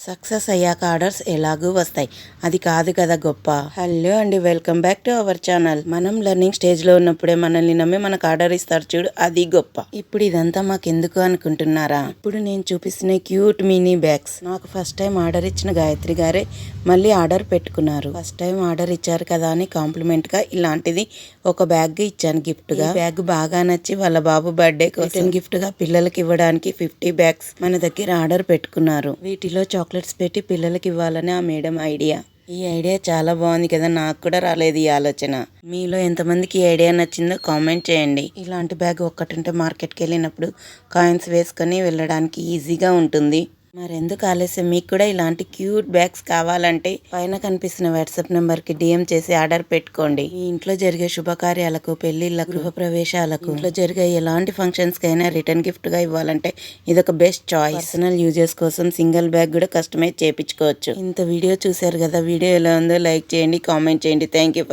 Success అయ్యాక orders ఎలాగూ వస్తాయి, అది కాదు కదా గొప్ప. హలో అండి, welcome back to our channel. మనం లెర్నింగ్ స్టేజ్లో ఉన్నప్పుడే మనల్ని నమ్మి మనకు ఆర్డర్ ఇస్తారు చూడు, అది గొప్ప. ఇప్పుడు ఇదంతా మాకెందుకు అనుకుంటున్నారా? ఇప్పుడు నేను చూపిస్తున్న క్యూట్ మినీ బ్యాగ్స్ నాకు ఫస్ట్ టైం ఆర్డర్ ఇచ్చిన గాయత్రి గారే మళ్ళీ ఆర్డర్ పెట్టుకున్నారు. ఫస్ట్ టైం ఆర్డర్ ఇచ్చారు కదా అని కాంప్లిమెంట్ గా ఇలాంటిది ఒక బ్యాగ్ ఇచ్చాను గిఫ్ట్ గా. బ్యాగ్ బాగా నచ్చి వాళ్ళ బాబు బర్త్డే కోసం గిఫ్ట్ గా పిల్లలకి ఇవ్వడానికి 50 బ్యాగ్స్ మన దగ్గర ఆర్డర్ పెట్టుకున్నారు. వీటిలో చాక్లెట్స్ పెట్టి పిల్లలకి ఇవ్వాలని ఆ మేడం ఐడియా. ఈ ఐడియా చాలా బాగుంది కదా, నాకు కూడా రాలేదు ఈ ఆలోచన. మీలో ఎంతమందికి ఈ ఐడియా నచ్చిందో కామెంట్ చేయండి. ఇలాంటి బ్యాగ్ ఒక్కటుంటే మార్కెట్కి వెళ్ళినప్పుడు కాయిన్స్ వేసుకొని వెళ్ళడానికి ఈజీగా ఉంటుంది. మరెందుకు ఆలస్యం, మీకు కూడా ఇలాంటి క్యూట్ బ్యాగ్స్ కావాలంటే పైన కనిపిస్తున్న వాట్సాప్ నెంబర్కి డిఎం చేసి ఆర్డర్ పెట్టుకోండి. మీ ఇంట్లో జరిగే శుభకార్యాలకు, పెళ్లిళ్ళకు, గృహ ప్రవేశాలకు, ఇంట్లో జరిగే ఎలాంటి ఫంక్షన్స్ కైనా రిటర్న్ గిఫ్ట్ గా ఇవ్వాలంటే ఇదొక బెస్ట్ చాయిస్. పర్సనల్ యూజెస్ కోసం సింగిల్ బ్యాగ్ కూడా కస్టమైజ్ చేయించుకోవచ్చు. ఇంత వీడియో చూసారు కదా, వీడియో ఎలా ఉందో లైక్ చేయండి, కామెంట్ చేయండి. Thank you for